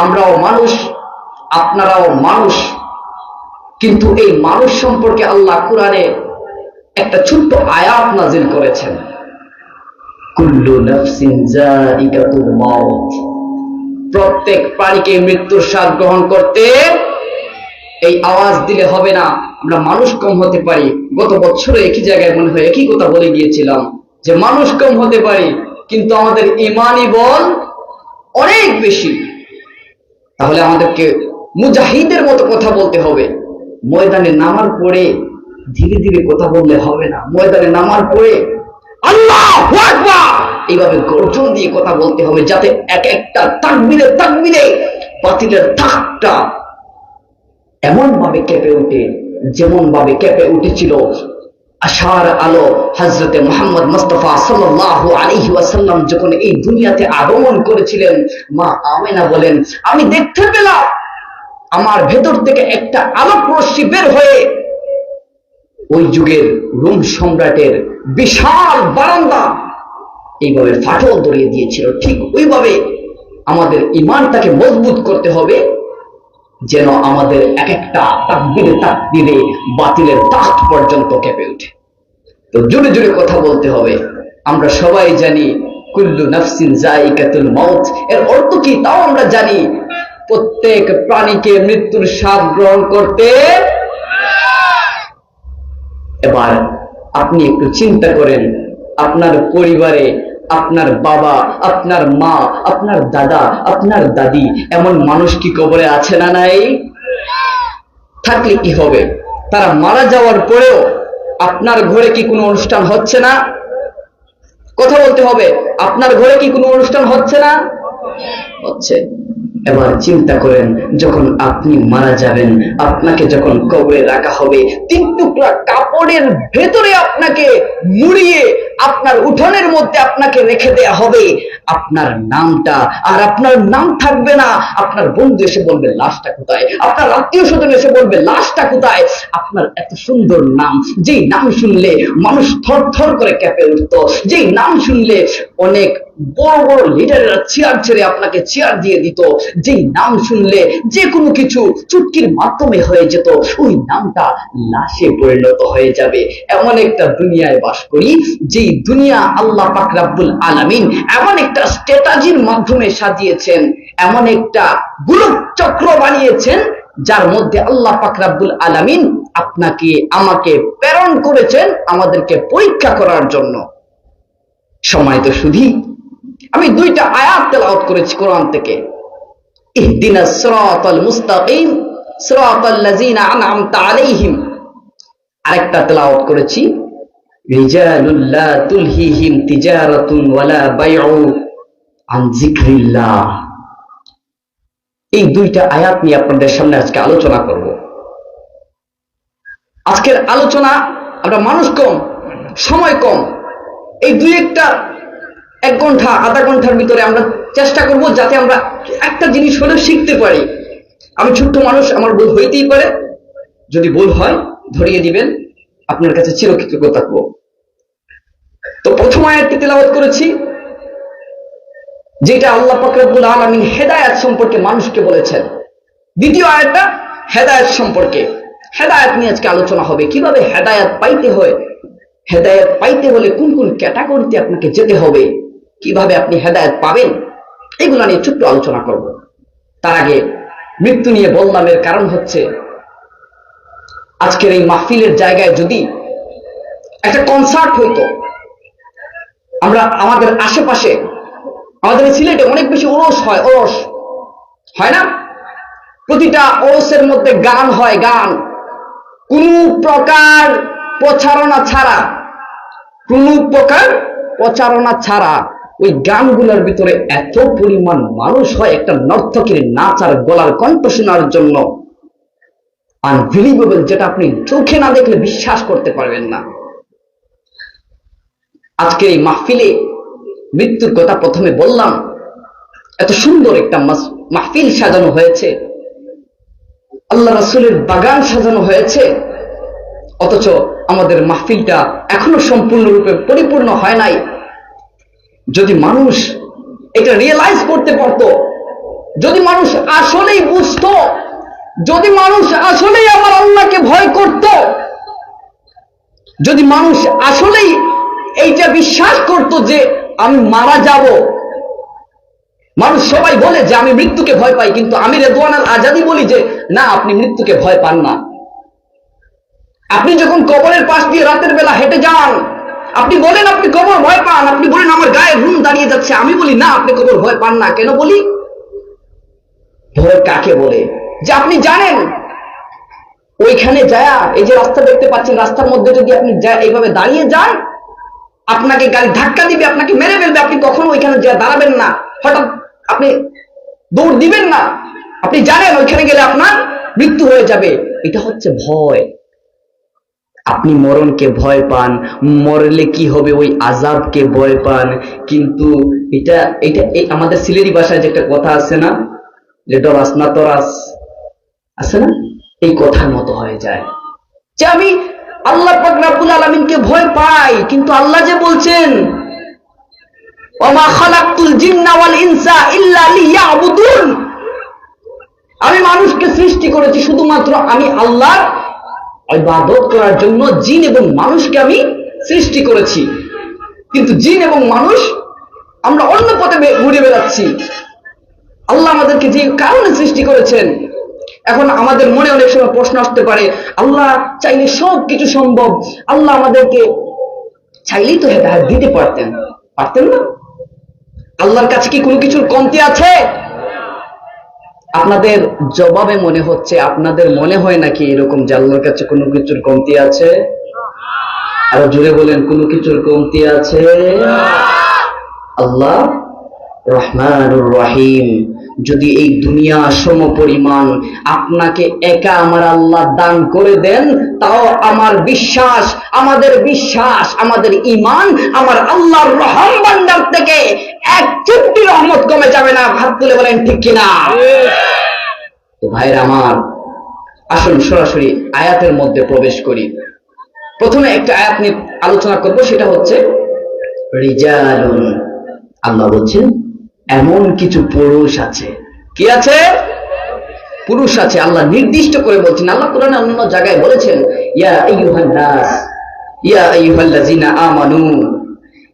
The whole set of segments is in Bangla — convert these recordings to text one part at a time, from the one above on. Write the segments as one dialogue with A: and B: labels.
A: আমরাও মানুষ, আপনারাও মানুষ, কিন্তু এই মানুষ সম্পর্কে আল্লাহ কুরআনে একটা ছোট্ট আয়াত নাজিল করেছেন, কুল্লু নাফসিন যায়িকাতুল মাউত, প্রত্যেক প্রাণীকে মৃত্যুর স্বাদ গ্রহণ করতে। এই আওয়াজ দিলে হবে না, আমরা মানুষ কম হতে পারি। গত বছরে একই জায়গায় মনে হয় একই কথা বলে গিয়েছিলাম যে মানুষ কম হতে পারি, কিন্তু আমাদের ঈমানি বল অনেক বেশি। তাহলে আমাদেরকে মুজাহিদের মতো কথা বলতে হবে। ময়দানে নামার পরে ধীরে ধীরে কথা বললে হবে না। ময়দানে নামার পরে আল্লাহু আকবার এইভাবে গর্জন দিয়ে কথা বলতে হবে, যাতে এক একটা তাকবীরে তাকবীরে বাতিলের তাকটা এমন ভাবে কেঁপে ওঠে, যেমন ভাবে কেঁপে উঠেছিল আশার আলো হযরতে মুহাম্মদ মুস্তাফা সাল্লাল্লাহু আলাইহি ওয়াসাল্লাম যখন এই দুনিয়াতে আগমন করেছিলেন। মা আমিনা বলেন, আমি দেখতে পেলাম আমার ভেতর থেকে একটা আলোক রশ্মি বের হয়ে ওই যুগের রোম সম্রাটের বিশাল বারান্দা এইভাবে ফাটল ধরিয়ে দিয়েছিল। ঠিক ওইভাবে আমাদের ঈমানটাকে মজবুত করতে হবে, যেন আমাদের এক একটা তাকবীরে তাকবীরে বাতিলের তাখত পর্যন্ত কেঁপে ওঠে। তো জোরে জোরে কথা বলতে হবে। আমরা সবাই জানি কুল্লু নাফসিন যায়িকাতুল মাউত এর অর্থ কি তাও আমরা জানি। প্রত্যেক প্রাণীকে মৃত্যুর স্বাদ গ্রহণ করতে। এবার আপনি একটু চিন্তা করেন, আপনার পরিবারে আপনার বাবা, আপনার মা, আপনার দাদা, আপনার দাদি, এমন মানুষ কি কবরে আছে না নাই? থাকলে কি হবে? তারা মারা যাওয়ার পরেও আপনার ঘরে কি কোনো অনুষ্ঠান হচ্ছে না? কথা বলতে হবে, আপনার ঘরে কি কোনো অনুষ্ঠান হচ্ছে না? হচ্ছে। এবার চিন্তা করেন, যখন আপনি মারা যাবেন, আপনাকে যখন কবরে রাখা হবে, 3 টুকরা কাপড়ের ভেতরে আপনাকে মুড়িয়ে আপনার উঠানের মধ্যে আপনাকে রেখে দেয়া হবে। আপনার নামটা আর আপনার নাম থাকবে না। আপনার বন্ধু এসে বলবে লাশটা কোথায়, আপনার আত্মীয় স্বজন এসে বলবে লাশটা কোথায়। আপনার এত সুন্দর নাম, যেই নাম শুনলে মানুষ থর থর করে কেঁপে উঠত, যেই নাম শুনলে অনেক বড় বড় লিডাররা চেয়ার ছেড়ে আপনাকে চেয়ার দিয়ে দিত, যেই নাম শুনলে যে কোনো কিছু চুটকির মাধ্যমে হয়ে যেত, ওই নামটা লাশে পরিণত হয়ে যাবে। এমন একটা দুনিয়ায় বাস করি, যেই দুনিয়া আল্লাহ পাক রব্বুল আলামিন এমন একটা স্ট্র্যাটেজির মাধ্যমে সাজিয়েছেন, এমন একটা গোলক চক্র বানিয়েছেন, যার মধ্যে আল্লাহ পাক রব্বুল আলামিন আপনাকে আমাকে প্রেরণ করেছেন আমাদেরকে পরীক্ষা করার জন্য। সময় তো শুধু আমি 2টা আয়াত তেলাওয়াত করেছি কোরআন থেকে, ইহদিনাস সিরাতাল মুস্তাকিম সিরাতাল লাযিনা আন'আমতা আলাইহিম। আরেকটা তেলাওয়াত করেছি রিজালুল লা তুলহিহিম তিজারাতুন ওয়ালা বাইউ আন যিকরিল্লাহ। এই 2টা আয়াত নিয়ে আপনাদের সামনে আজকে আলোচনা করব। আজকের আলোচনা, আমরা মানুষ কম, সময় কম, এই 1 ঘন্টা আধা ঘন্টার ভিতরে আমরা চেষ্টা করব যাতে আমরা একটা জিনিস হলেও শিখতে পারি। আমি ছোট্ট মানুষ, আমার ভুল হইতেই পারে, যদি ভুল হয় ধরিয়ে দিবেন, আপনার কাছে চিরকৃতজ্ঞ থাকবো। তো প্রথম আয়াতটি তেলাওয়াত করেছি, যেটা আল্লাহ পাক রব্বুল আলামিন হেদায়েত সম্পর্কে মানুষকে বলেছেন। দ্বিতীয় আয়াতটা হেদায়েত সম্পর্কে। হেদায়েত নিয়ে আজকে আলোচনা হবে, কিভাবে হেদায়েত পাইতে হয়, হেদায়েত পাইতে হলে কোন কোন ক্যাটাগরিতে আপনাকে যেতে হবে, কিভাবে আপনি হেদায়েত পাবেন, এগুলো নিয়ে ছোট্ট আলোচনা করব। তার আগে মৃত্যু নিয়ে বললাম, এর কারণ হচ্ছে আজকের এই মাহফিলের জায়গায় যদি একটা কনসার্ট হইতো, আমরা আমাদের আশেপাশে, আমাদের সিলেটে অনেক বেশি ওরস হয়, ওরস হয় না? প্রতিটা ওরসের মধ্যে গান হয়, গান কোন প্রকার প্রচারণা ছাড়া, কোন প্রকার প্রচারণা ছাড়া ওই গানগুলোর ভিতরে এত পরিমাণ মানুষ হয় একটা নর্তকীর নাচ আর গলার কণ্ঠ শোনার জন্য, আনবিলিভেবল, যেটা আপনি চোখে না দেখলে বিশ্বাস করতে পারবেন না। আজকে এই মাহফিলে মৃত্যুর কথা প্রথমে বললাম, এত সুন্দর একটা মাহফিল সাজানো হয়েছে, আল্লাহ রাসূলের বাগান সাজানো হয়েছে, অথচ আমাদের মাহফিলটা এখনো সম্পূর্ণরূপে পরিপূর্ণ হয় নাই। যদি মানুষ এটা রিয়েলাইজ করতে পারতো যদি মানুষ আসলেই বুঝতো, যদি মানুষ আসলেই আমার আল্লাহকে ভয় করত, যদি মানুষ আসলেই এইটা বিশ্বাস করত যে আমি মারা যাব। মানুষ সবাই বলে যে আমি মৃত্যুকে ভয় পাই, কিন্তু আমি রেদওয়ান আল আজাদি বলি যে না, আপনি মৃত্যুকে ভয় পান না। আপনি যখন কবরের পাশ দিয়ে রাতের বেলা হেঁটে যান, আপনি বলেন আপনি কবর ভয় পান, আপনি বলেন আমার গায়ে ঘুম দাঁড়িয়ে যাচ্ছে, আমি বলি না, আপনি কবর ভয় পান না। কেন বলি? ভয় কাকে বলে? যে আপনি জানেন ওইখানে যায়, এই যে রাস্তা দেখতে পাচ্ছেন, রাস্তার মধ্যে যদি আপনি এইভাবে দাঁড়িয়ে যান, আপনাকে গাড়ি ধাক্কা দিবে, আপনাকে মেরে ফেলবে, আপনি কখনো ওইখানে যা দাঁড়াবেন না, হঠাৎ আপনি দৌড় দিবেন না। আপনি জানেন ওইখানে গেলে আপনার মৃত্যু হয়ে যাবে। এটা হচ্ছে ভয়। আপনি মরণকে ভয় পান, মরলে কি হবে ওই আযাবকে ভয় পান। কিন্তু এটা এটা আমাদের সিলেটি ভাষায় যে একটা কথা আছে না, যে ডরাস না তরাস, আছে না, এই কথার মতো হয়ে যায় যে আমি আল্লাহ পাক রব্বুল আলামিনকে ভয় পাই, কিন্তু আল্লাহ যে বলছেন ওমা খালাকতুল জিন্না ওয়াল ইনসা ইল্লা লিয়াবুদুন, আমি মানুষকে সৃষ্টি করেছি শুধুমাত্র আমি আল্লাহর ইবাদত করার জন্য। জিন এবং মানুষকে আমি সৃষ্টি করেছি, কিন্তু জিন এবং মানুষ আমরা অন্য পথে ঘুরে বেড়াচ্ছি। আল্লাহ আমাদেরকে যে কারণে সৃষ্টি করেছেন, এখন আমাদের মনে অনেক সময় প্রশ্ন আসতে পারে, আল্লাহ চাইলে সব কিছু সম্ভব, আল্লাহ আমাদেরকে চাইলেই তো হেদায়েত দিতে পারতেন, পারতেন না? আল্লাহর কাছে কি কোনো কিছুর কমতি আছে? আপনাদের জবাবে মনে হচ্ছে, আপনাদের মনে হয় নাকি এরকম যে আল্লাহর কাছে কোনো কিছুর কমতি আছে? আরো জোরে বলেন, কোনো কিছুর কমতি আছে? আল্লাহ রহমানুর রহিম। যদি এই দুনিয়া সম পরিমাণ আপনাকে একা আমার আল্লাহ দান করে দেন, তাও আমার বিশ্বাস, আমাদের বিশ্বাস, আমাদের ঈমান আমার আল্লাহর রহম ভান্ডার থেকে এক চিমটি রহমত কমে যাবে না। হাত তুলে বলেন ঠিক কিনা? তো ভাইরা আমার, আসুন সরাসরি আয়াতের মধ্যে প্রবেশ করি। প্রথমে একটা আয়াত নিয়ে আলোচনা করব, সেটা হচ্ছে রিজালুন। আল্লাহ বলছেন এমন কিছু পুরুষ আছে। কি আছে? পুরুষ আছে। আল্লাহ নির্দিষ্ট করে বলছেন। আল্লাহ কোরআনে অন্য জায়গায় বলেছেন ইয়া আইয়ুহান নাস, ইয়া আইয়ুহাল্লাযিনা আমানু,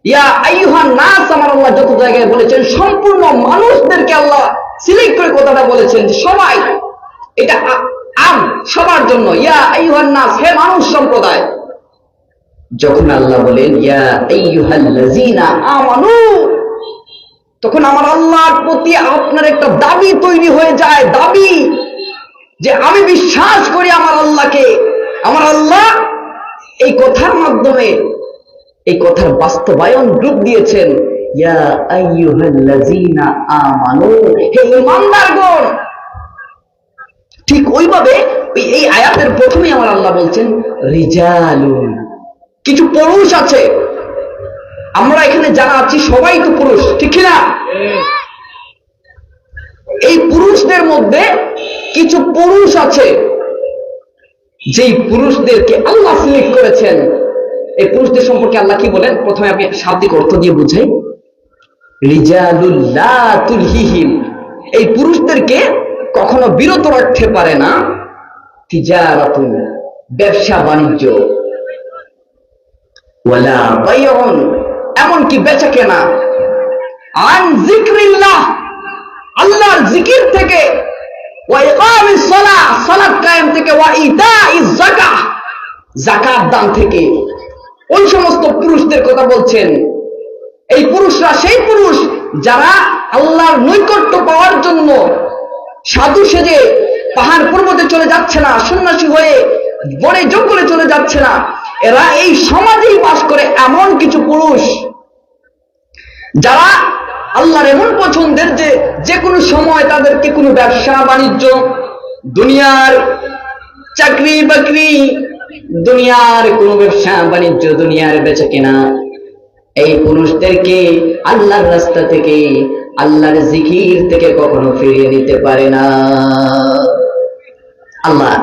A: ইয়া আইয়ুহান নাস। আমার আল্লাহ যত জায়গায় বলেছেন সম্পূর্ণ মানুষদেরকে আল্লাহ সিলেক্ট করে কথাটা বলেছেন, সবাই, এটা আম, সবার জন্য। ইয়া আইয়ুহান নাস, হে মানুষ সম্প্রদায়। যখন আল্লাহ বলেন ইয়া আইয়ুহাল্লাযিনা আমানু, তখন আমার আল্লাহর প্রতি আপনার একটা দাবি তৈরি হয়ে যায়, দাবি যে আমি বিশ্বাস করি আমার আল্লাহকে। আমার আল্লাহ এই কথার মাধ্যমে এই কথার বাস্তবায়ন রূপ দিয়েছেন, ইয়া আইয়ুহাল্লাযিনা আমানু, হে ঈমানদারগণ। ঠিক ওইভাবে এই আয়াতের প্রথমেই আমার আল্লাহ বলছেন রিজালুন, কিছু পুরুষ আছে। আমরা এখানে যারা আছি সবাই তো পুরুষ, ঠিক না? এই পুরুষদের মধ্যে কিছু পুরুষ আছে যেই পুরুষদেরকে আল্লাহ সিলেক্ট করেছেন। এই পুরুষদের সম্পর্কে আল্লাহ কি বলেন? প্রথমে আমি শাব্দিক অর্থ দিয়ে বুঝাই। রিজালুল লা তুলহিহিম, এই পুরুষদেরকে কখনো বিরত রাখতে পারে না তিজারাতুন, ব্যবসা বাণিজ্য, ওয়ালা বাইউন, এমনকি বেচা কেনা, আন যিকরিল্লাহ, আল্লাহর জিকির থেকে, ওয়া ইকামিস সালাহ, সালাত কায়েম থেকে, ওয়া ইতাইজ যাকাহ, যাকাত দান থেকে। ওই সমস্ত পুরুষদের কথা বলছেন। এই পুরুষরা সেই পুরুষ যারা আল্লাহর নৈকট্য পাওয়ার জন্য সাধু সেজে পাহাড় পর্বতে চলে যাচ্ছে না, সন্ন্যাসী হয়ে বনে জঙ্গলে চলে যাচ্ছে না। এরা এই সমাজেই বাস করে এমন কিছু পুরুষ যারা আল্লাহর এমন পছন্দের যে যে কোনো সময় তাদেরকে কোনো ব্যবসা বাণিজ্য, দুনিয়ার চাকরি বাকরি, দুনিয়ার কোনো ব্যবসা বাণিজ্য, দুনিয়ার বেচা কেনা, এই পুরুষদেরকে আল্লাহর রাস্তা থেকে, আল্লাহর জিকির থেকে কখনো ফিরিয়ে দিতে পারে না। আল্লাহ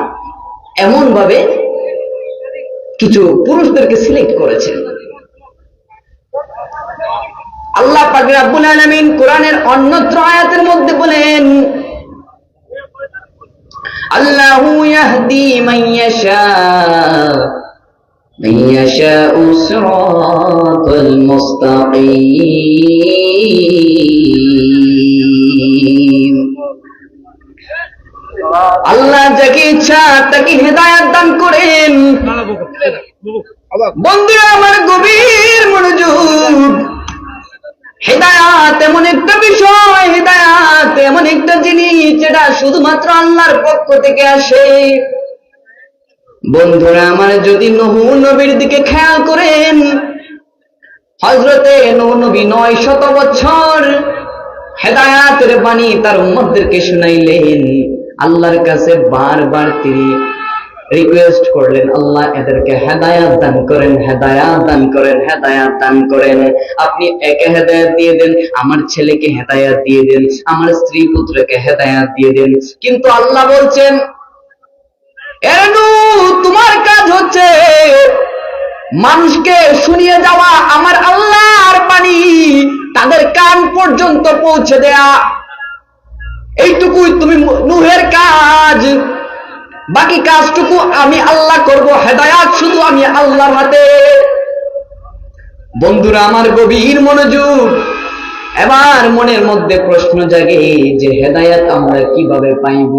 A: এমন ভাবে কিছু পুরুষদেরকে সিলেক্ট করেছেন। আল্লাহ পাক রব্বুল আলামিন কোরআনের অন্যত্র আয়াতের মধ্যে বলেন, আল্লাহু ইয়াহদি মান ইয়াশাউ সিরাতাল মুস্তাকিম। আল্লাহ যাকে ইচ্ছা তাকে হেদায়েত দান করেন। বন্ধুরা আমার গভীর মনোযোগ, হেদায়াত এমন একটা বিষয়, হেদায়াত এমন একটা জিনিস যেটা শুধুমাত্র আল্লাহর পক্ষ থেকে আসে। বন্ধুরা আমার যদি নূহ নবীর দিকে খেয়াল করেন, হযরতে নূহ নবী 900 বছর হেদায়াতের বাণী তার উম্মতদেরকে শুনাইলেন। আল্লাহর কাছে বারবার তিনি রিকোয়েস্ট করলেন, আল্লাহ এদেরকে হেদায়াত দান করেন, হেদায়াত দান করেন, হেদায়াত দান করেন। আপনি একে হেদায়াত দিয়ে দেন, আমার ছেলেকে হেদায়াত দিয়ে দেন, আমার স্ত্রী পুত্রকে হেদায়াত দিয়ে দেন। কিন্তু আল্লাহ বলছেন, তোমার কাজ হচ্ছে মানুষকে শুনিয়ে যাওয়া আমার আল্লাহর বাণী তাদের কান পর্যন্ত পৌঁছে দেয়া, এইটুকুই তুমি নূহের কাজ। বাকি কাজটুকু আমি আল্লাহ করব, হেদায়াত শুধু আমি আল্লাহর হাতে। বন্ধুরা আমার গভীর মনোযোগ, এবার মনের মধ্যে প্রশ্ন জাগে যে হেদায়াত আমরা কিভাবে পাইব?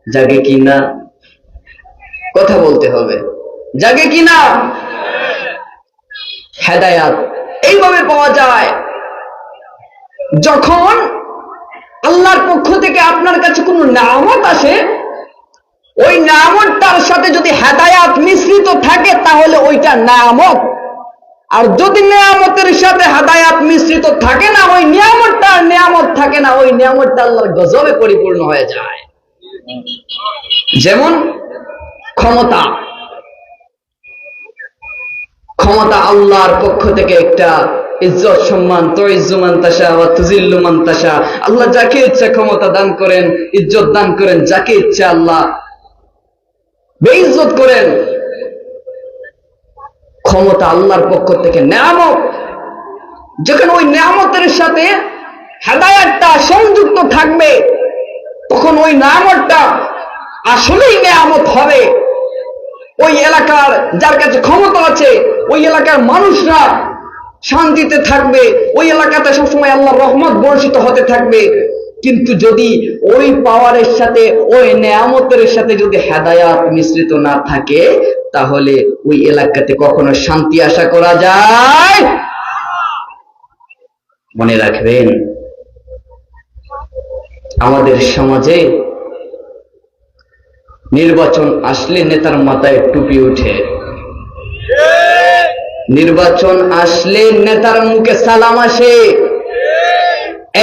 A: জাগে কিনা? কথা বলতে হবে, জাগে কিনা? হেদায়াত এইভাবে পাওয়া যায় যখন আল্লাহর পক্ষ থেকে আপনার কাছে কোনো নিয়ামত আসে, ওই নিয়ামতটার সাথে যদি হেদায়াত মিশ্রিত থাকে তাহলে ওইটা নিয়ামত। আর যদি নিয়ামতের সাথে হেদায়াত মিশ্রিত থাকে না, ওই নিয়ামতটা নিয়ামত থাকে না, ওই নিয়ামতটা আল্লাহর গজবে পরিপূর্ণ হয়ে যায়। যেমন ক্ষমতা, ক্ষমতা আল্লাহর পক্ষ থেকে একটা ইজ্জত সম্মান, তুইজ্জু মান তাশা ওয়া তুযিল্লু মান তাশা। আল্লাহ যাকে ইচ্ছা ক্ষমতা দান করেন, ইজ্জত দান করেন, যাকে ইচ্ছা আল্লাহ বেইজ্জত করেন। ক্ষমতা আল্লাহর পক্ষ থেকে নিয়ামত। যখন ওই নিয়ামতের সাথে হেদায়েতটা সংযুক্ত থাকবে তখন ওই নিয়ামতটা আসলেই নিয়ামত হবে। ওই এলাকার যার কাছে ক্ষমতা আছে ওই এলাকার মানুষরা শান্তিতে থাকবে, ওই এলাকাতে সবসময় আল্লাহর রহমত বর্ষিত হতে থাকবে। কিন্তু যদি ওই পাওয়ারের সাথে, ওই নেয়ামতের সাথে যদি হেদায়াত মিশ্রিত না থাকে তাহলে ওই এলাকাতে কখনো শান্তি আশা করা যায়? মনে রাখবেন, আমাদের সমাজে নির্বাচন আসলে নেতার মাথায় টুপি উঠে, নির্বাচন আসলে নেতার মুখে সালাম আসে।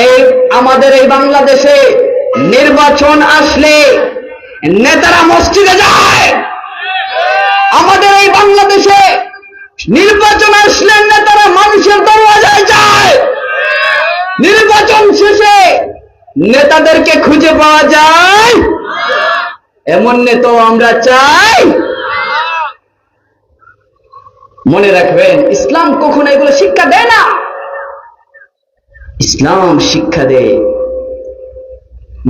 A: এই আমাদের এই বাংলাদেশে নির্বাচন আসলে নেতারা মসজিদে যায়। আমাদের এই বাংলাদেশে নির্বাচন আসলে নেতারা মানুষের দরওয়াজায় যায়। নির্বাচন শেষে নেতাদেরকে খুঁজে পাওয়া যায়? এমন নেতা আমরা চাই? মনে রাখবেন, ইসলাম কখনো এগুলো শিক্ষা দেয় না। ইসলাম শিক্ষা দেয়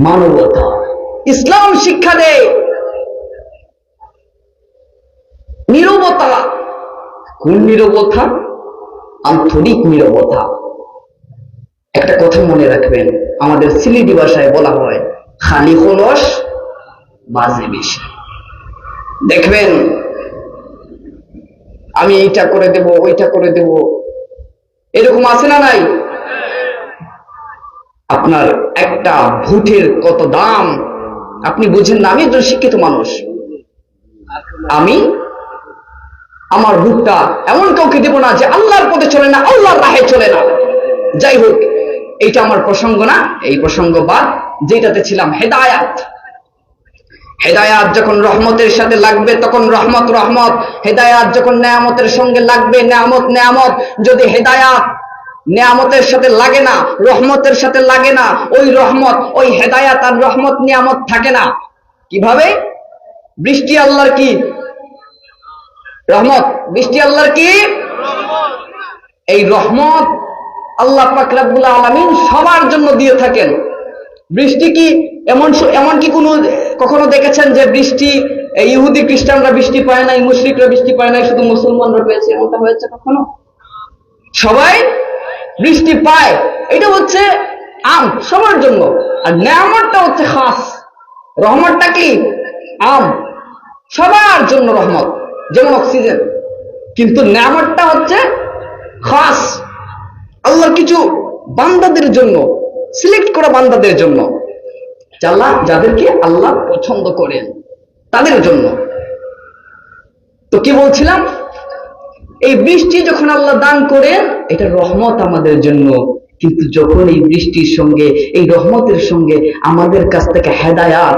A: মানবতা, ইসলাম শিক্ষা দেয় নীরবতা। কোন নীরবতা? আন্তরিক নীরবতা। একটা কথা মনে রাখবেন, আমাদের সিলেটি ভাষায় বলা হয় খালি খোলস বাজে বেশি। দেখবেন আমি এইটা করে দেব, ওইটা করে দেব, এরকম আছে না নাই? আপনার একটা ভোটের কত দাম আপনি বুঝেন না। আমি একজন শিক্ষিত মানুষ, আমি আমার ভোটটা এমন কাউকে দেব না যে আল্লাহর পথে চলে না, আল্লাহর রাহে চলে না। যাই হোক, এইটা আমার প্রসঙ্গ না, এই প্রসঙ্গ বাদ। যেটাতে ছিলাম, হেদায়াত। হেদায়াত যখন রহমতের সাথে লাগবে তখন রহমত রহমত, হেদায়াত যখন নেয়ামতের সঙ্গে লাগবে নেয়ামত নেয়ামত। যদি হেদায়াত নেয়ামতের সাথে লাগে না, রহমতের সাথে লাগে না, ওই রহমত, ওই হেদায়াত আর রহমত নিয়ামত থাকে না। কিভাবে? বৃষ্টি আল্লাহর কি রহমত, বৃষ্টি আল্লাহর কি এই রহমত আল্লাহ পাক রব্বুল আলামিন সবার জন্য দিয়ে থাকেন। বৃষ্টি কি এমন কি কখনো দেখেছেন যে বৃষ্টি ইহুদি খ্রিস্টানরা বৃষ্টি পায় নাই, মুশরিকরা বৃষ্টি পায় নাই, শুধু মুসলমানরা পেয়েছে, এমনটা হয়েছে কখনো? সবাই বৃষ্টি পায়। এটা হচ্ছে আম, সবার জন্য। আর নেয়ামতটা হচ্ছে খাস। রহমতটা কি? আম, সবার জন্য রহমত, যেমন অক্সিজেন। কিন্তু নেয়ামতটা হচ্ছে খাস, আল্লাহর কিছু বান্দাদের জন্য, সিলেক্ট করা বান্দাদের জন্য, যাদেরকে আল্লাহ পছন্দ করেন তাদের জন্য। তো কি বলছিলাম, এই বৃষ্টি যখন আল্লাহ দান করেন এটা রহমত আমাদের জন্য। কিন্তু যখন এই বৃষ্টির সঙ্গে, এই রহমতের সঙ্গে আমাদের কাছ থেকে হেদায়াত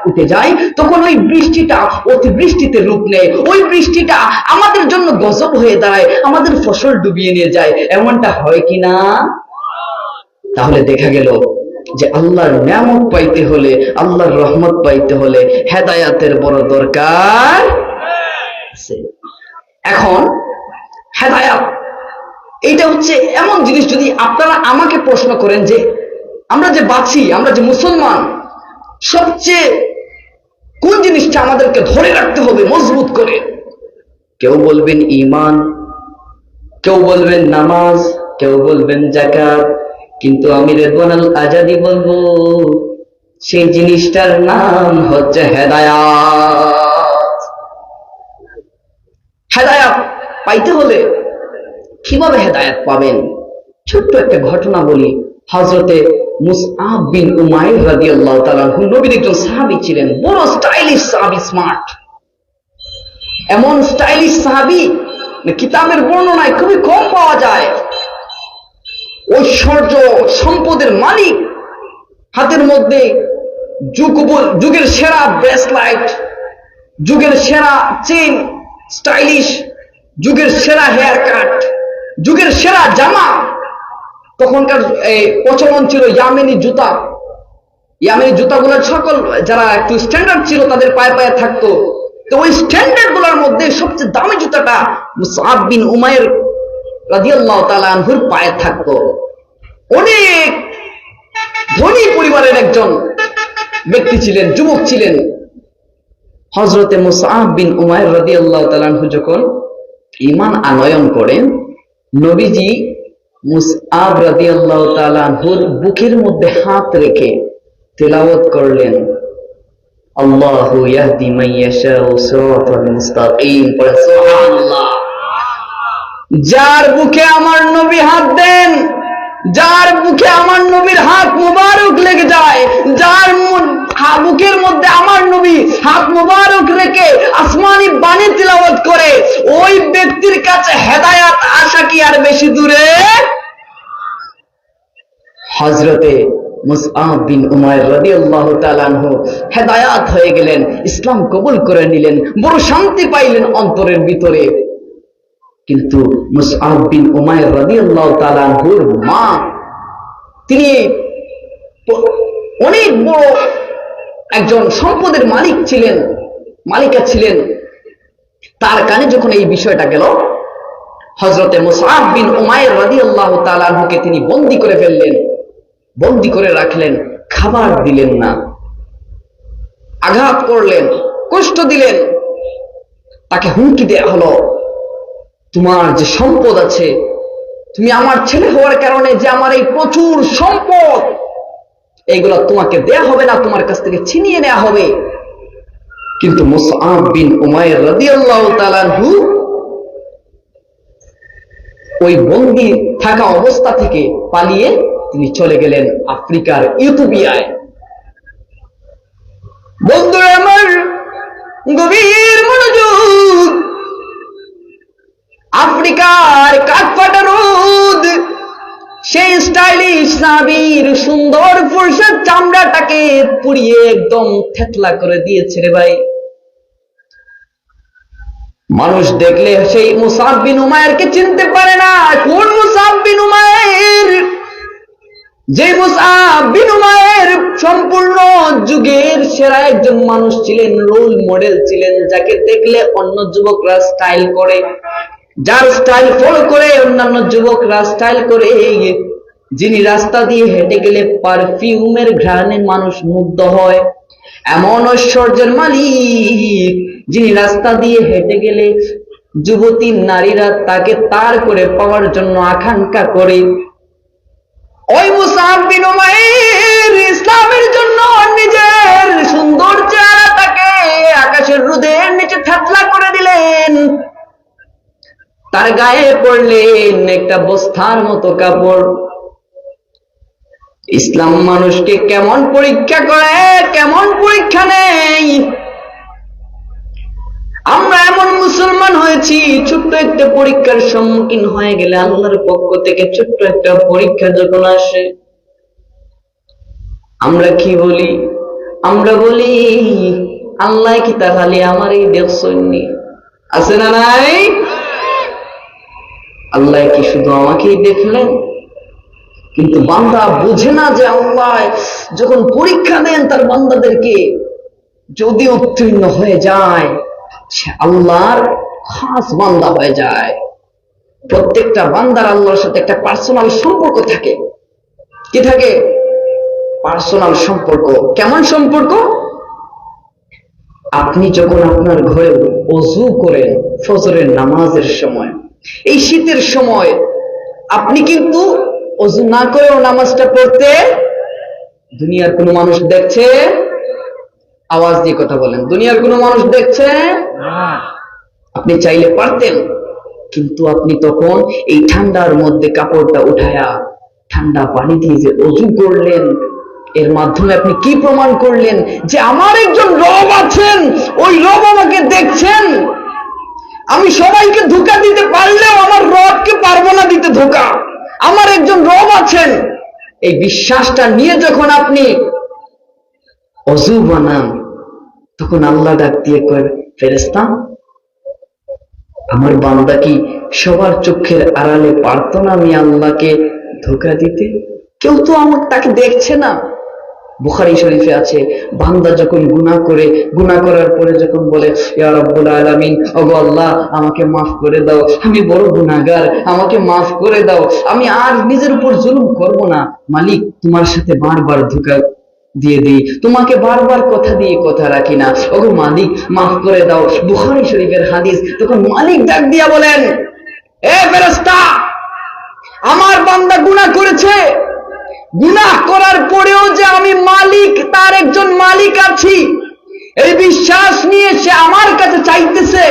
A: উঠে যায়, তখন ওই বৃষ্টিটা অতিবৃষ্টিতে রূপ নেয়। ওই বৃষ্টিটা আমাদের জন্য গজব হয়ে দাঁড়ায়, আমাদের ফসল ডুবিয়ে নিয়ে যায়। এমনটা হয় কিনা? তাহলে দেখা গেল যে আল্লাহর নিয়ামত পাইতে হলে, আল্লাহর রহমত পাইতে হলে হেদায়াতের বড় দরকার আছে। এখন হেদায়াত এইটা হচ্ছে এমন জিনিস, যদি আপনারা আমাকে প্রশ্ন করেন যে আমরা যে বাঁচি, আমরা যে মুসলমান, সবচেয়ে কোন জিনিসটা আমাদেরকে ধরে রাখতে হবে মজবুত করে? কেউ বলবেন ঈমান, কেউ বলবেন নামাজ, কেউ বলবেন যাকাত, কিন্তু আমি রেদওয়ান আল আজাদি বলবো সেই জিনিসটার নাম হচ্ছে হেদায়াত। হেদায়াত পাইতে হলে কিভাবে হেদায়াত পাবেন? ছোট্ট একটা ঘটনা বলি। হযরতে মুসআব বিন উমাইর রাদিয়াল্লাহু তাআলা আনহু নবীর একজন সাহাবী ছিলেন, বড় স্টাইলিশ সাহাবী, স্মার্ট। এমন স্টাইলিশ সাহাবী কিতাবের বর্ণনায় খুবই কম পাওয়া যায়। ঐশ্বর্য, সম্পদের মালিক, হাতের মধ্যে যুগের সেরা ব্রেসলাইট, যুগের সেরা চেন, স্টাইলিশ, যুগের সেরা হেয়ার কাট, যুগের সেরা জামা। তখনকার প্রচলন ছিল ইয়ামেনি জুতা। ইয়ামেনি জুতাগুলো সকল যারা একটু স্ট্যান্ডার্ড ছিল তাদের পায়ে পায়ে থাকতো। তো ওই স্ট্যান্ডার্ড গুলোর মধ্যে সবচেয়ে দামি জুতাটা মুসআব বিন উমাইর রাদিয়াল্লাহু তাআলা আনহুর পায়ে থাকতো। অনেক ধনী পরিবারের একজন ব্যক্তি ছিলেন, যুবক ছিলেন। হযরতে মুসআব বিন উমাইর রাদিয়াল্লাহু তাআলা আনহু যখন ঈমান আনয়ন করেন, নবীজি মুসআব রাদিয়াল্লাহু তাআলা আনহুর বুকের মধ্যে হাত রেখে তেলাওয়াত করলেন, আল্লাহু ইয়াহদি মান ইয়াশাউ সিরাতাল মুস্তাকিম। পড়ে সুবহানাল্লাহ। যার বুকে আমার নবী হাত দেন, যার বুকে আমার নবীর হাত মুবারক লেগে যায়, যার বুকের মধ্যে আমার নবী হাত মুবারক রেখে আসমানি বাণী তিলাওয়াত করে, ওই ব্যক্তির কাছে হেদায়াত আসা কি আর বেশি দূরে? হযরতে মুসআব বিন উমাইর রাদিয়াল্লাহু তাআলা আনহু হেদায়াত হয়ে গেলেন, ইসলাম কবুল করে নিলেন, বড় শান্তি পাইলেন অন্তরের ভিতরে। কিন্তু মুসআব বিন উমাইর রাদিয়াল্লাহু তাআলা আনহুর মা, তিনি অনেক বড় একজন সম্পদের মালিক ছিলেন, মালিকা ছিলেন। তার কানে যখন এই বিষয়টা গেল, হযরতে মুসআব বিন উমাইর রাদিয়াল্লাহু তাআলা আনহুকে তিনি বন্দী করে ফেললেন, বন্দী করে রাখলেন, খাবার দিলেন না, আঘাত করলেন, কষ্ট দিলেন। তাকে হুমকি দেয়া হলো, তোমার যে সম্পদ আছে, তুমি আমার ছেলে হওয়ার কারণে যে আমার এই প্রচুর সম্পদ, এইগুলো তোমাকে দেয়া হবে না, তোমার কাছ থেকে ছিনিয়ে নেওয়া হবে। কিন্তু মুসআব বিন উমাইর রাদিয়াল্লাহু তাআলা আনহু ওই বন্দী থাকা অবস্থা থেকে পালিয়ে তিনি চলে গেলেন আফ্রিকার ইথিওপিয়ায়। বন্ধুরা আমার, গভীর মনোযোগ। আফ্রিকার কাঠফাটা রোদ সেই স্টাইলিশ সাহাবীর সুন্দর ফর্সা চামড়াটাকে পুড়িয়ে একদম থেতলা করে দিয়েছে রে ভাই। মানুষ দেখলে সেই মুসআব বিন উমাইরকে চিনতে পারে না। কোন মুসআব বিন উমাইর? যে মুসআব বিন উমাইর সম্পূর্ণ যুগের সেরা একজন মানুষ ছিলেন, রোল মডেল ছিলেন, যাকে দেখলে অন্য যুবকরা স্টাইল করে। যার স্টাইল ফলো করে অন্যান্য যুবকরা স্টাইল করে, যিনি রাস্তা দিয়ে হেঁটে গেলে পারফিউমের ঘ্রাণে মানুষ মুগ্ধ হয়, এমন ঐশ্বর্যের মালিক যিনি রাস্তা দিয়ে হেঁটে গেলে যুবতী নারীরা তাকে তার করে পাওয়ার জন্য আকাঙ্ক্ষা করে। ওই মুসআব বিন উমাইর ইসলামের জন্য নিজের সুন্দর চেহারাটাকে আকাশের রোদের নিচে থাতলা করে দিলেন। তার গায়ে পড়লেন একটা বস্তার মতো কাপড়। ইসলাম মানুষকে কেমন পরীক্ষা করে, কেমন পরীক্ষা নেই। আমরা এমন মুসলমান হয়েছি, ছোট্ট একটা পরীক্ষার সম্মুখীন হয়ে গেলে আল্লাহর পক্ষ থেকে ছোট্ট একটা পরীক্ষা যখন আসে, আমরা কি বলি? আমরা বলি, আল্লাহ কি তাহলে আমার এই দেখছনি? আছে না নাই? আল্লাহ কি শুধু আমাকেই দেখলেন? কিন্তু বান্দা বুঝে না যে আল্লাহ যখন পরীক্ষা দেন তার বান্দাদেরকে, যদি উত্তীর্ণ হয়ে যায় সে আল্লাহর খাস বান্দা হয়ে যায়। প্রত্যেকটা বান্দার আল্লাহর সাথে একটা পার্সোনাল সম্পর্ক থাকে। কি থাকে? পার্সোনাল সম্পর্ক। কেমন সম্পর্ক? আপনি যখন আপনার ঘরে ওযু করেন ফজরের নামাজের সময়, এই শীতের সময় আপনি কিন্তু ওযু না করেও নামাজটা পড়তে দুনিয়ার কোনো মানুষ দেখছে? আওয়াজ দিয়ে কথা বলেন, দুনিয়ার কোনো মানুষ দেখছে? আপনি চাইলে পারতেন, কিন্তু আপনি তখন এই ঠান্ডার মধ্যে কাপড়টা উঠায়া ঠান্ডা পানি দিয়ে যে ওযু করলেন, এর মাধ্যমে আপনি কি প্রমাণ করলেন? যে আমার একজন রব আছেন, ওই রব আমাকে দেখছেন। আমি সবাইকে ধোঁকা দিতে পারলেও আমার রবকে পারবো না দিতে ধোঁকা। আমার একজন রব আছেন। এই বিশ্বাসটা নিয়ে যখন আপনি ওযু বানান, তখন আল্লাহ ডাক দিয়ে কয়, ফেরেশতা, আমার বান্দা কি সবার চোখের আড়ালে পারতো না আমি আল্লাহকে ধোঁকা দিতে? কেউ তো তাকে দেখছে না। বুখারী শরীফে আছে, বান্দা যখন গুনাহ করে, গুনাহ করার পরে যখন বলে, ইয়া রাব্বুল আলামিন, ওগো আল্লাহ আমাকে মাফ করে দাও, আমি বড় গুনাহগার, আমাকে মাফ করে দাও, আমি আর নিজের উপর জুলুম করব না। মালিক, তোমার সাথে বারবার ধোঁকা দিয়ে দিই, তোমাকে বারবার কথা দিয়ে কথা রাখি না, ওগো মালিক মাফ করে দাও। বুখারী শরীফের হাদিস। তখন মালিক ডাক দিয়া বলেন, এ ফেরেশতা, আমার বান্দা গুনাহ করেছে, গুনাহ করার পরেও যে আমি মালিক, তার একজন মালিক আছি, এই বিশ্বাস নিয়ে সে আমার কাছে চাইতেছে।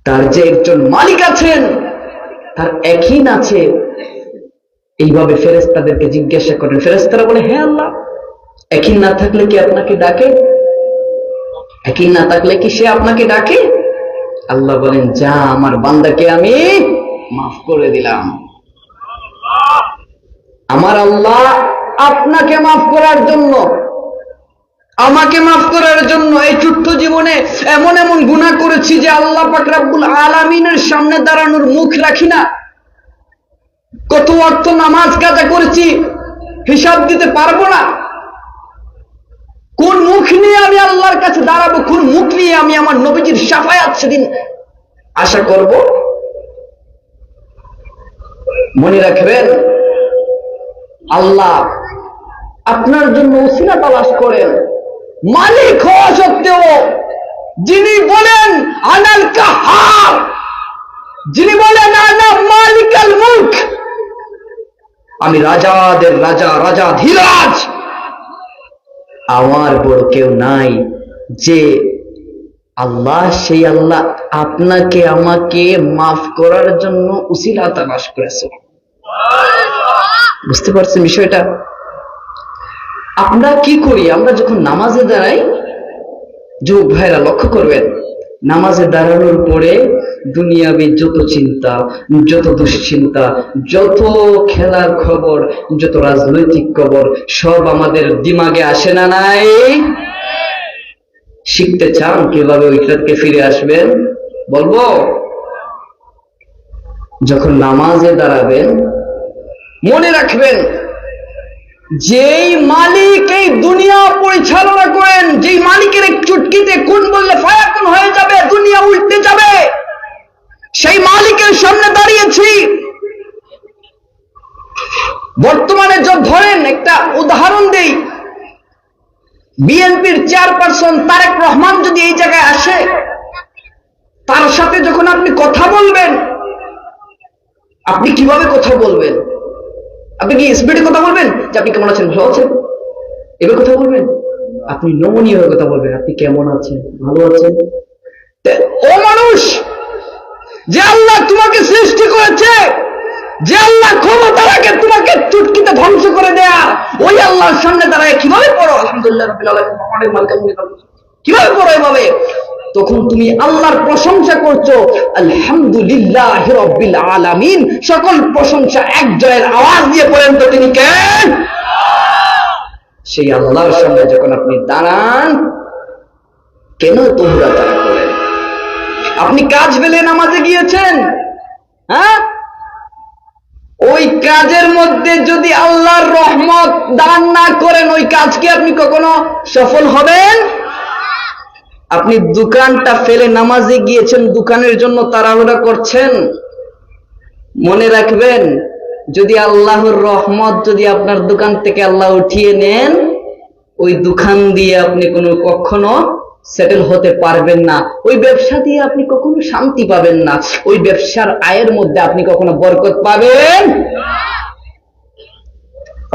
A: তার যে একজন মালিক আছেন, তার একই আছে। এইভাবে ফেরেশতাদেরকে জিজ্ঞাসা করেন। ফেরেশতারা বলে, হে আল্লাহ, একই না থাকলে কি আপনাকে ডাকে? একই না থাকলে কি সে আপনাকে ডাকে? আল্লাহ বলেন, যা, আমার বান্দাকে আমি মাফ করে দিলাম। আমার আল্লাহ আপনাকে মাফ করার জন্য, আমাকে মাফ করার জন্য এই ছোট্ট জীবনে এমন এমন গুনাহ করেছি যে আল্লাহ পাক রব্বুল আলামিনের সামনে দাঁড়ানোর মুখ রাখি না। কত ওয়াক্ত নামাজ কাজা করেছি, হিসাব দিতে পারবো না। কোন মুখ নিয়ে আমি আল্লাহর কাছে দাঁড়াবো? কোন মুখ নিয়ে আমি আমার নবীজির শাফায়াত সেদিন আশা করব? মনে রাখবেন, আল্লাহ আপনার জন্য ওসিলা তালাশ করেন। মালিক হওয়া সত্ত্বেও যিনি বলেন আনাল কাহার, যিনি বলেন আনা মালিকাল মুলক, আমি রাজাদের রাজা, রাজাধিরাজ, আমার বড় কেউ নাই। যে আল্লাহ, সেই আল্লাহ আপনাকে আমাকে মাফ করার জন্য উসিলা তালাশ করেছে। বুঝতে পারছেন বিষয়টা? আমরা কি করি? আমরা যখন নামাজে দাঁড়াই, যুবক ভাইরা লক্ষ্য করবেন, নামাজে দাঁড়ানোর পরে দুনিয়াবি যত চিন্তা, যত দুশ্চিন্তা, যত খেলার খবর, যত রাজনৈতিক খবর, সব আমাদের দিমাগে আসে না নাই? শিখতে চান কিভাবে ওইটাকে ফিরে আসবেন? বলবো, যখন নামাজে দাঁড়াবেন মনে রাখবেন, যেই মালিক এই দুনিয়া পরিচালনা করেন, যেই মালিকের এক চুটকিতে কোন বললে ফায়াকুন হয়ে যাবে, দুনিয়া উল্টে যাবে, সেই মালিকের সামনে দাঁড়িয়েছি। বর্তমানে ধরেন একটা উদাহরণ দেই, বিএনপির চেয়ারপারসন তারেক রহমান যদি এই জায়গায় আসে, তার সাথে যখন আপনি কথা বলবেন, আপনি কিভাবে কথা বলবেন? আপনি কি স্পিডে কথা বলবেন যে আপনি কেমন আছেন, ভালো আছেন, এভাবে কথা বলবেন? আপনি নমনীয় ভাবে কথা বলবেন, আপনি কেমন আছেন, ভালো আছেন। ও মানুষ, যে আল্লাহ তোমাকে সৃষ্টি করেছে, যে আল্লাহ ক্ষমতা রাখে তোমাকে চুটকিতে ধ্বংস করে দেয়া, ওই আল্লাহর সামনে দাঁড়ায় কিভাবে পড়ো আলহামদুলিল্লাহ রাব্বিল আলামিন, কিভাবে পড়ো এভাবে? তখন তুমি আল্লাহর প্রশংসা করছো, আলহামদুলিল্লাহ রাব্বিল আলামিন। সকল প্রশংসা এক জয়ের আওয়াজ দিয়ে পড়েন তো তিনি কে? সেই আল্লাহর সামনে যখন আপনি দাঁড়ান, কেন তোমরা তারা করেন? আপনি কাজ পেলে নামাজে গিয়েছেন, হ্যাঁ, ওই কাজের মধ্যে যদি আল্লাহর রহমত দান না করেন, ওই কাজকে আপনি কখনো সফল হবেন? আপনি দোকানটা ফেলে নামাজে গিয়েছেন, দোকানের জন্য তাড়াহুড়া করছেন, মনে রাখবেন, যদি আল্লাহর রহমত যদি আপনার দোকান থেকে আল্লাহ উঠিয়ে নেন, ওই দোকান দিয়ে আপনি কখনো সেটেল হতে পারবেন না, ওই ব্যবসা দিয়ে আপনি কখনো শান্তি পাবেন না, ওই ব্যবসার আয়ের মধ্যে আপনি কখনো বরকত পাবেন।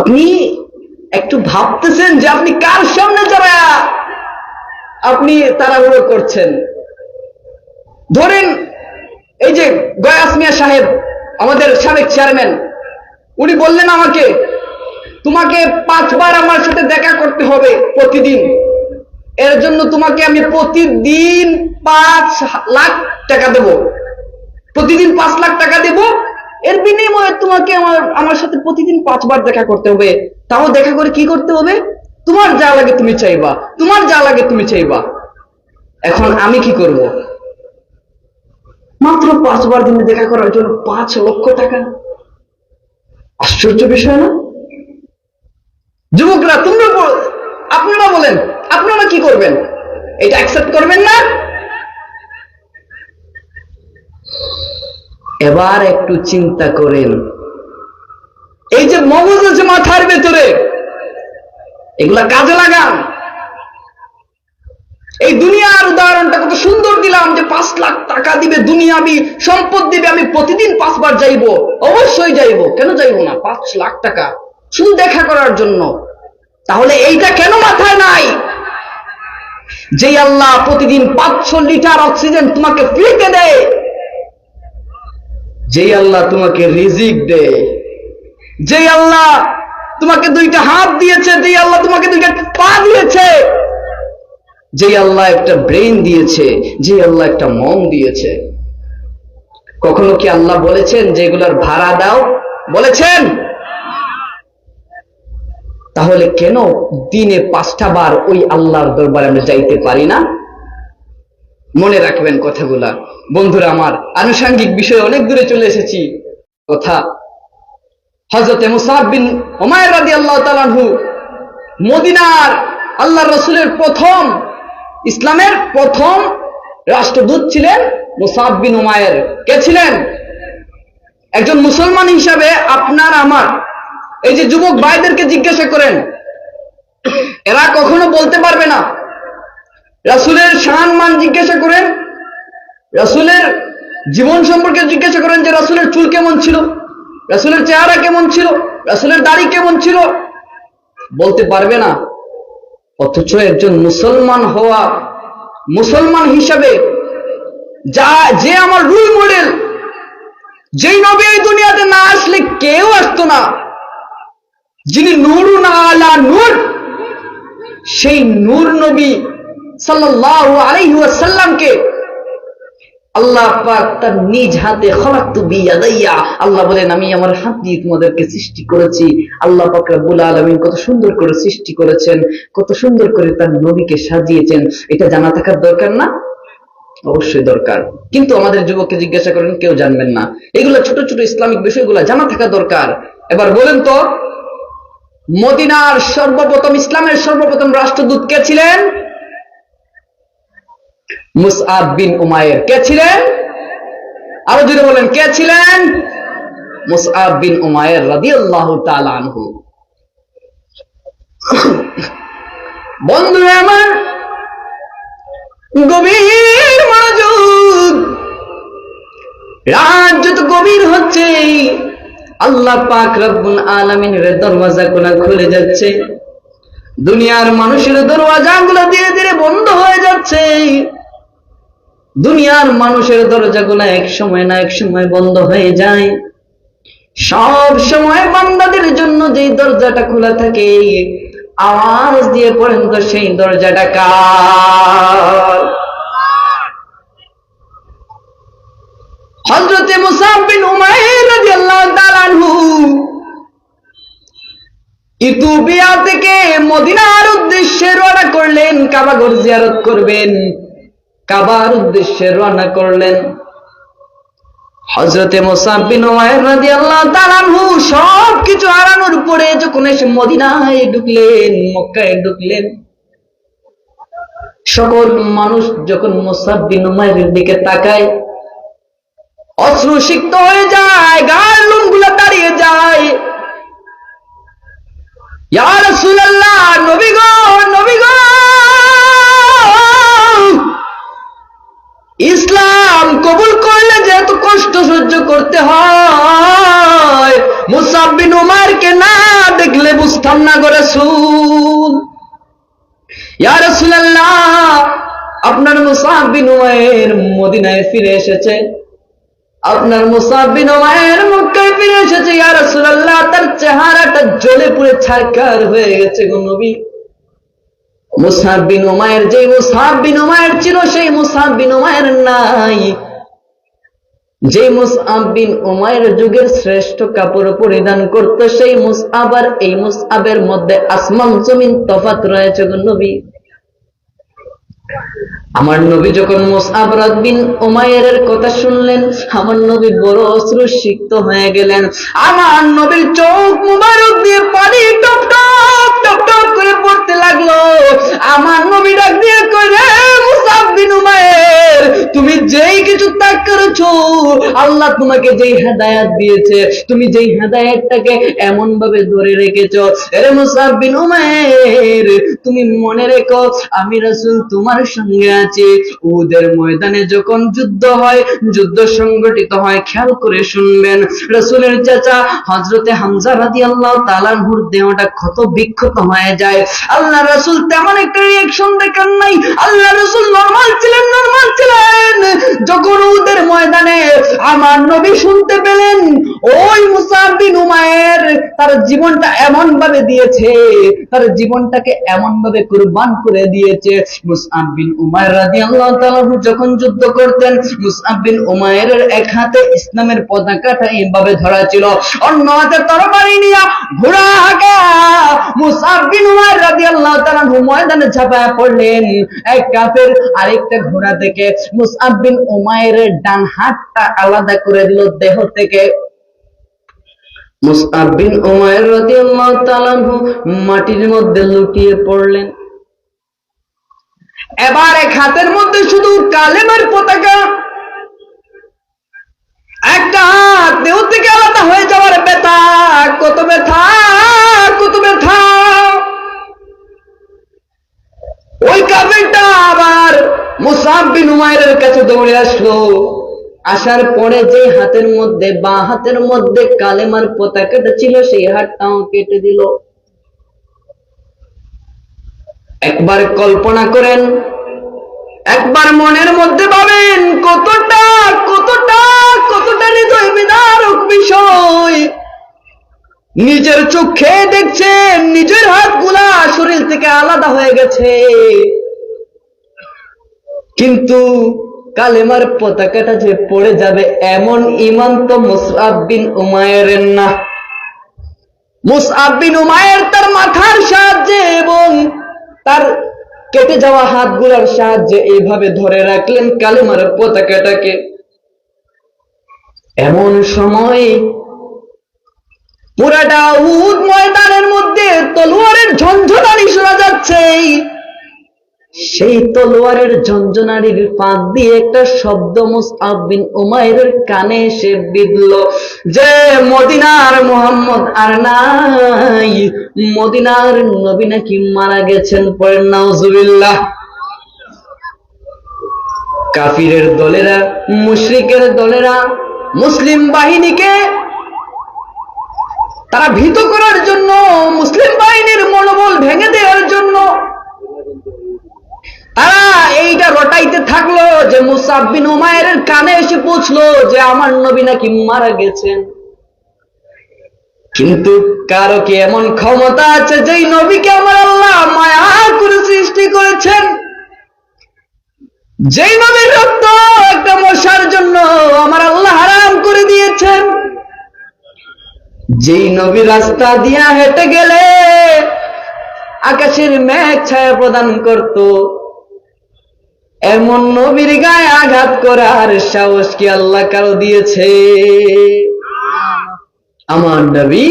A: আপনি একটু ভাবতেছেন যে আপনি কার সামনে যারা আপনি তাড়াহুড়ো করছেন। ধরেন এই যে গয়াস মিয়া সাহেব, আমাদের সাবেক চেয়ারম্যান, উনি বললেন আমাকে, তোমাকে 5 বার আমার সাথে দেখা করতে হবে প্রতিদিন, এর জন্য তোমাকে আমি প্রতিদিন 5 লাখ টাকা দেব, প্রতিদিন 5 লাখ টাকা দেব, এর বিনিময়ে তোমাকে আমার সাথে প্রতিদিন 5 বার দেখা করতে হবে। তাও দেখা করে কি করতে হবে? তোমার যা লাগে তুমি চাইবা, তোমার যা লাগে তুমি চাইবা। এখন আমি কি করব? মাত্র 5 বার দিনে দেখা করার জন্য 5 লক্ষ টাকা। আশ্চর্য বিষয় না? যুবকরা, আপনারা বলেন, আপনারা কি করবেন? এটা অ্যাকসেপ্ট করবেন না? এবার একটু চিন্তা করেন, এই যে মগজ আছে মাথার ভেতরে, এগুলা কাজে লাগান। এই দুনিয়ার উদাহরণটা কত সুন্দর দিলাম, যে 5 লাখ টাকা দিবে, দুনিয়াবি সম্পদ দিবে, আমি প্রতিদিন 5 বার যাইবো, অবশ্যই যাইবো, কেন যাইবো না? 5 লাখ টাকা শুধু দেখা করার জন্য। তাহলে এইটা কেন মাথায় নাই? যে আল্লাহ প্রতিদিন 500 লিটার অক্সিজেন তোমাকে ফ্রিতে দেয়, যে আল্লাহ তোমাকে রিজিক দেয়, যে আল্লাহ তোমাকে 2টা হাত দিয়েছে, যে আল্লাহ তোমাকে 2টা পা দিয়েছে, যে আল্লাহ একটা ব্রেন দিয়েছে, যে আল্লাহ একটা মন দিয়েছে, কখনো কি আল্লাহ বলেছেন যে এগুলার ভাড়া দাও? বলেছেন? তাহলে কেন দিনে 5টা বার ওই আল্লাহর দরবারে আমরা যাইতে পারি না? মনে রাখবেন কথাগুলা। বন্ধুরা আমার, আনুষঙ্গিক বিষয়ে অনেক দূরে চলে এসেছি। কথা, হযরতে মুসাব বিন উমাইর রাদিয়াল্লাহু তাআলা আনহু মদিনার আল্লাহর রাসূলের প্রথম, ইসলামের প্রথম রাষ্ট্রদূত ছিলেন মুসাব বিন উমাইর। কে ছিলেন? একজন মুসলমান হিসাবে আপনার আমার এই যে যুবক ভাইদেরকে জিজ্ঞাসা করেন, এরা কখনো বলতে পারবে না। রাসূলের শান মান জিজ্ঞাসা করেন, রাসূলের জীবন সম্পর্কে জিজ্ঞাসা করেন, যে রাসূলের চুল কেমন ছিল, রাসূলের চেহারা কেমন ছিল, রাসূলের দাড়ি কেমন ছিল, বলতে পারবে না। অথচ একজন মুসলমান হওয়া, মুসলমান হিসাবে যে আমার রোল মডেল, যেই নবী এই দুনিয়াতে না আসলে কেউ আসতো না, যিনি নূরুন আলা নূর, সেই নূর নবী সাল্লাল্লাহু আলাইহি ওয়াসাল্লামকে আল্লাহ পাক তার নিজ হাতে, খলাকতু বিয়াদাইয়া, আল্লাহ বলেন আমি আমার হাত দিয়ে তোমাদেরকে সৃষ্টি করেছি। আল্লাহ পাক রব্বুল আলামিন কত সুন্দর করে সৃষ্টি করেছেন, কত সুন্দর করে তার নবীকে সাজিয়েছেন, এটা জানা থাকার দরকার না? অবশ্যই দরকার। কিন্তু আমাদের যুবককে জিজ্ঞাসা করেন, কেউ জানবেন না। এগুলো ছোট ছোট ইসলামিক বিষয়গুলো জানা থাকা দরকার। এবার বলেন তো, মদিনার সর্বপ্রথম, ইসলামের সর্বপ্রথম রাষ্ট্রদূত কে ছিলেন? মুসআব বিন উমাইর। কে ছিলেন? আরো যদি বলেন কে ছিলেন? মুসআব বিন উমাইর রাদিয়াল্লাহু তাআলা আনহু। বন্ধুরা আমার, গভীর মনোযোগ। রাত যত গভীর হচ্ছে, আল্লাহ পাক রব্বুল আলামিনের দরওয়াজাগুলো খুলে যাচ্ছে, দুনিয়ার মানুষের দরওয়াজাগুলো ধীরে ধীরে বন্ধ হয়ে যাচ্ছে। দুনিয়ার মানুষের দরজাগুলো এক সময় না এক সময় বন্ধ হয়ে যায়। সব সময় বান্দাদের জন্য যেই দরজাটা খোলা থাকে, আওয়াজ দিয়ে পড়েন তো সেই দরজাটা কার? হযরতে মুসআব বিন উমাইর রাদিয়াল্লাহু তাআলা আনহু ইথিওপিয়া থেকে মদিনার উদ্দেশ্যে রওনা করলেন, কাবা ঘর জিয়ারত করবেন। কাবার উদ্দেশ্যে রওনা করলেন। হযরতে মুসআব বিন উমাইর রাদিয়াল্লাহু তাআলা আনহু সবকিছু হারানোর পরে যখন এসে মদিনায় ঢুকলেন, মক্কায় ঢুকলেন, সকল মানুষ যখন মুসআব বিন উমাইরের দিকে তাকায়, অশ্রুসিক্ত হয়ে যায়, গায়ের লোমগুলো দাঁড়িয়ে যায়। ইয়া রাসূলুল্লাহ, নবী গো, নবী গো, ইসলাম কবুল করলে যে এত কষ্ট সহ্য করতে হয়, মুসআব বিন উমাইরকে না দেখলে বুঝতাম না গো রাসূল। ইয়া রাসূলুল্লাহ, আপনার মুসআব বিন উমাইর মদিনায় ফিরে এসেছে, আপনার মুসআব বিন উমাইর মক্কায় ফিরে এসেছে। ইয়া রাসূলুল্লাহ, তার চেহারাটা জ্বলে পুড়ে ছারখার হয়ে গেছে গো নবী। মুসআব বিন উমাইর, যে মুসআব বিন উমাইর ছিল সেই মুসআব বিন উমাইর নাই। যে মুসআব বিন উমাইর যুগের শ্রেষ্ঠ কাপড় পরিধান করত, সেই মুসআব আর এই মুসআবের মধ্যে আসমান জমিন তফাৎ রয়েছে গো নবী। আমার নবী যখন মুসআব বিন উমাইরের কথা শুনলেন, আমার নবী বড় অশ্রুসিক্ত হয়ে গেলেন। আমার নবীর চোখ মুবারক দিয়ে পানি টপ টপ টপ টপ করে পড়তে লাগলো। আমার নবী ডাক দিয়ে কই, রে মুসআব বিন উমাইর, তুমি যেই কিছু ত্যাগ করেছো, আল্লাহ তোমাকে যেই হেদায়েত দিয়েছে, তুমি যেই হেদায়েতটাকে এমন ভাবে ধরে রেখেছো, রে মুসআব বিন উমাইর, তুমি মনে রেখো আমি রাসূল তোমার সঙ্গে আছি। উহুদের ময়দানে যখন যুদ্ধ হয়, যুদ্ধ সংগঠিত হয়, খেয়াল করে শুনবেন, রাসূলের চাচা হযরতে হামজা রাদিয়াল্লাহু তাআলা আনহুর দেহটা ক্ষত বিক্ষত হয়ে যায়। আল্লাহ রাসূল তেমন একটা রিঅ্যাকশন দেখান নাই। আল্লাহ রাসূল নরমাল ছিলেন, নরমাল ছিলেন। যখন উহুদের ময়দানে আমার নবী শুনতে পেলেন ওই মুসআব বিন উমাইর তার জীবনটা এমন ভাবে দিয়েছে, তার জীবনটাকে এমন ভাবে কুরবান করে দিয়েছে। মুসআব বিন উমাইর রাদিয়াল্লাহু তাআলা যখন যুদ্ধ করতেন, মুসআব বিন উমাইরের এক হাতে ইসলামের পতাকাটা এইভাবে ধরা ছিল, অন্য হাতে তরবারি নিয়ে ঘোড়া হাঁকা মুসআব বিন উমাইর রাদিয়াল্লাহু তাআলা ময়দানে ঝাঁপায় পড়লেন। এক কাফের আরেকটা ঘোড়া থেকে মুসআব বিন উমাইরের ডান হাতটা আলাদা করে দিল দেহ থেকে। মুসআব বিন উমাইর রাদিয়াল্লাহু তাআলা মাটির মধ্যে লুটিয়ে পড়লেন। এবার এক হাতের মধ্যে শুধু কালেমার পতাকা, একটা হাত দেহ থেকে আলাদা হয়ে যাওয়ার ব্যথা, কত ব্যথা, কত ব্যথা। ওই কাফেরটা আবার মুসআব বিন উমাইরের কাছে দৌড়ে আসলো। আসার পরে যে হাতের মধ্যে, বাঁ হাতের মধ্যে কালেমার পতাকাটা ছিল, সেই হাতটাও কেটে দিল। একবার কল্পনা করেন, একবার মনের মধ্যে ভাবেন, কতটা কতটা কতটা হৃদয় বিদারক বিষয়। নিজের চোখে দেখছেন নিজের হাতগুলা শরীর থেকে আলাদা হয়ে গেছে, কিন্তু কালেমার পতাকাটা যে পড়ে যাবে এমন ঈমান তো মুসআব বিন উমাইরের না। মুসআব বিন উমাইর তার মাথার সাহায্যে এবং তার কেটে যাওয়া হাতগুলোর সাহায্যে এইভাবে ধরে রাখলেন কালেমার পতাকাটাকে। এমন সময় পুরাটা উহুদ ময়দানের মধ্যে তলোয়ারের ঝনঝনানি শোনা যাচ্ছে। সেই তলোয়ারের ঝনঝনারির ফাঁক দিয়ে একটা শব্দ মুসআব বিন উমাইরের কানে এসে বিঁধল যে মদিনার মুহাম্মদ আর নাই, মদিনার নবী নাকি মারা গেছেন। পড়েন নাউজুবিল্লাহ। কাফিরের দলেরা, মুশরিকের দলেরা মুসলিম বাহিনীকে তারা ভীত করার জন্য, মুসলিম বাহিনীর মনোবল ভেঙে দেওয়ার জন্য তারা এইটা রটাইতে থাকলো যে মুসআব বিন উমাইরের কানে এসে পৌঁছলো যে আমার নবী নাকি মারা গেছেন। কিন্তু কারো কি এমন ক্ষমতা আছে যেই নবীকে আমার আল্লাহ মায়া করে সৃষ্টি করেছেন, যেই নবীর রক্ত একটা মশার জন্য আমার আল্লাহ হারাম করে দিয়েছেন, যেই নবী রাস্তা দিয়া হেঁটে গেলে আকাশের মেঘ ছায়া প্রদান করত, এমন নবীর গায়ে আঘাত করার সাহস কি আল্লাহ কারো দিয়েছে? আমার নবী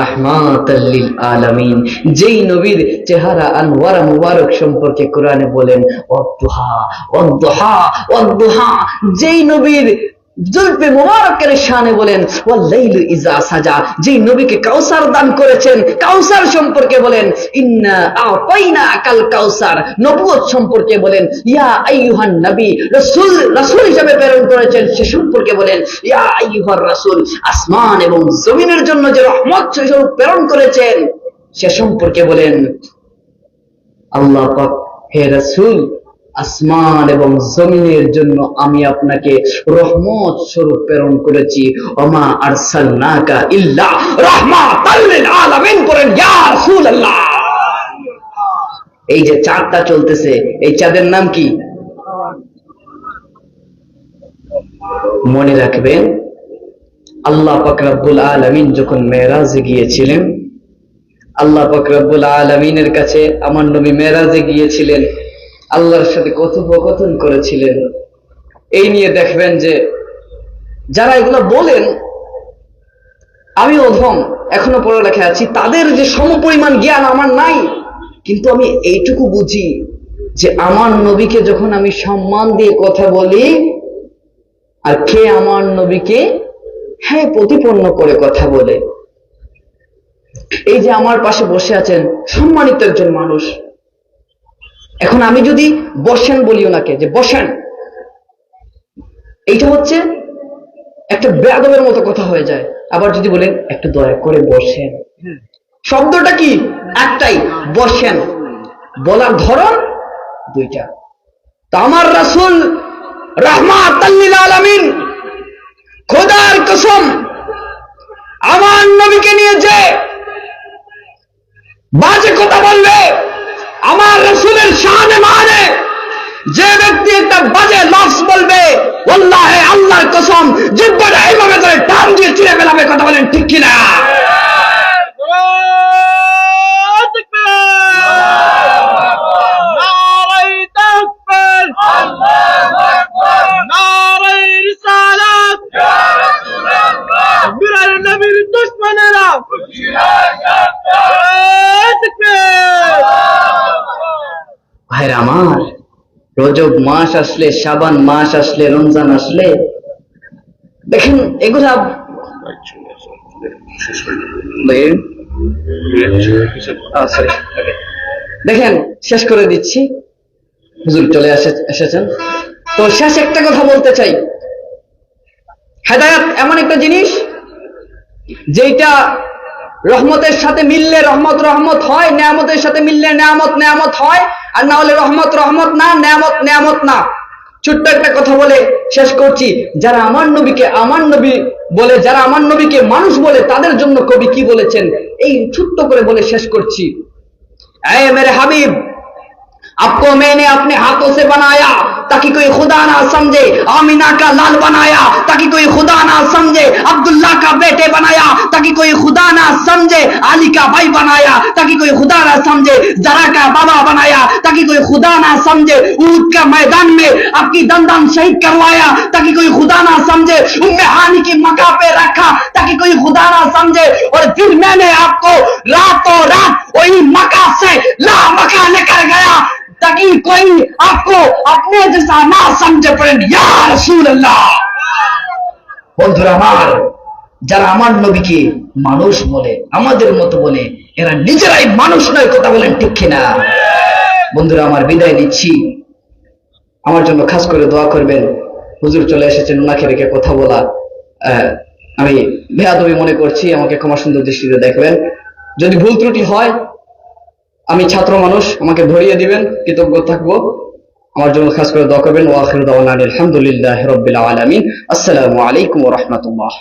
A: রাহমাতাল লিল আলামিন, যেই নবীর চেহারা আনওয়ার মুবারক সম্পর্কে কোরআনে বলেন ওয়াদুহা ওয়াদুহা ওয়াদুহা, যেই নবীর জুলফে মুবারকের শানে বলেন ওয়াল্লাইলু ইযা সাজা, যেই নবীকে কাউসার দান করেছেন কাউসার সম্পর্কে বলেন ইন্না আতাইনাকাল কাউসার, নবুয়ত সম্পর্কে বলেন ইয়া আইয়ুহান নবী, রাসূল হিসেবে প্রেরণ করেছেন সে সম্পর্কে বলেন ইয়া আইয়ুহার রাসূল, আসমান এবং জমিনের জন্য যে রহমত স্বরূপ প্রেরণ করেছেন সে সম্পর্কে বলেন আল্লাহ পাক হে রাসূল, আসমান এবং জমিনের জন্য আমি আপনাকে রহমত স্বরূপ প্রেরণ করেছি। ওমা আরসালনাকা ইল্লা রাহমাতাল লিল আলামিন, করেন ইয়া রাসূলুল্লাহ। এই যে চাঁদটা চলতেছে, এই চাঁদের নাম কি? মনে রাখবেন আল্লাহ পাক রব্বুল আলামিন যখন মেরাজে গিয়েছিলেন, আল্লাহ পাক রব্বুল আলামিনের কাছে আমার নবী মেরাজে গিয়েছিলেন, আল্লাহর সাথে কথোপকথন করেছিলেন। এই নিয়ে দেখবেন যে যারা এগুলো বলেন আমি অধম, এখনো পড়ালেখা আছি, তাদের যে সমপরিমাণ জ্ঞান আমার নাই, কিন্তু আমি এইটুকু বুঝি যে আমার নবীকে যখন আমি সম্মান দিয়ে কথা বলি আর কে আমার নবীকে হ্যাঁ প্রতিপন্ন করে কথা বলে। এই যে আমার পাশে বসে আছেন সম্মানিত একজন মানুষ, এখন আমি যদি বসেন বলি ওনাকে যে বসেন, এইটা হচ্ছে একটা বেয়াদবের মতো কথা হয়ে যায়। আবার যদি বলেন একটু দয়া করে বসেন, শব্দটা কি একটাই, বসেন, বলার ধরন দুইটা। তো আমার রাসূল রাহমাতাল লিল আলামিন, খোদার কসম আমার নবীকে নিয়ে যে বাজে কথা বলবে, আমার রাসূলের শানে মানে যে ব্যক্তি একটা বাজে লফজ বলবে, ওয়াল্লাহি আল্লাহর কসম জিহ্বাটা এইভাবে ধরে টান দিয়ে ছিঁড়ে ফেলাবে। কথা বলেন ঠিক কিনা? ভাইরা আমার, রজব মাস আসলে, শাবান মাস আসলে, রমজান আসলে, দেখেন এগুলা দেখেন শেষ করে দিচ্ছি, হুজুর চলে এসেছেন। তো শেষ একটা কথা বলতে চাই, হেদায়েত এমন একটা জিনিস যেটা রহমতের সাথে মিললে রহমত রহমত হয়, নেয়ামতের সাথে মিললে নেয়ামত নেয়ামত হয়, আর না হলে রহমত রহমত না, নেয়ামত নেয়ামত না। ছোট্ট একটা কথা বলে শেষ করছি, যারা আমার নবীকে আমার নবী বলে, যারা আমার নবীকে মানুষ বলে, তাদের জন্য কবি কি বলেছেন এই ছোট্ট করে বলে শেষ করছি। ऐ मेरे हबीब, आपको मैंने अपने हाथों से बनाया ताकि कोई खुदा ना समझे, आमिना का लाल बनाया ताकि कोई खुदा ना समझे, अब्दुल्ला का बेटे बनाया ताकि कोई खुदा ना समझे, अली का भाई बनाया ताकि कोई खुदा ना समझे, जरा का बाबा बनाया ताकि कोई खुदा ना समझे, ऊद का मैदान में आपकी दंदन शहीद करवाया ताकि कोई खुदा ना समझे, उम्मे हानी की मका पे रखा ताकि कोई खुदा ना समझे, और फिर मैंने आपको रातों रात वही मका से ला मका लेकर गया ताकि कोई आपको अपने जैसा ना समझे पड़ेन या रसूल अल्लाह। বন্ধুরা আমার, যারা আমার নবীকে মানুষ বলে, আমাদের মতো বলে, এরা নিজেরাই মানুষ নয়, কথা বলেন ঠিক কিনা? বন্ধুরা আমার, বিদায় নিচ্ছি। আমার জন্য খাস করে দোয়া করবেন। হুজুর চলে এসেছেন, ওনাকে রেখে কথা বলা আমি বেয়াদবি মনে করছি, আমাকে ক্ষমা সুন্দর দৃষ্টিতে দেখবেন। যদি ভুল ত্রুটি হয়, আমি ছাত্র মানুষ, আমাকে ধরিয়ে দিবেন, কৃতজ্ঞ থাকবো। আমার জন্য খাস করে দোয়া করবেন। ওয়া আখিরু দাওয়ানা আলহামদুলিল্লাহি রাব্বিল আলামিন। আসসালামু আলাইকুম ওয়া রাহমাতুল্লাহ।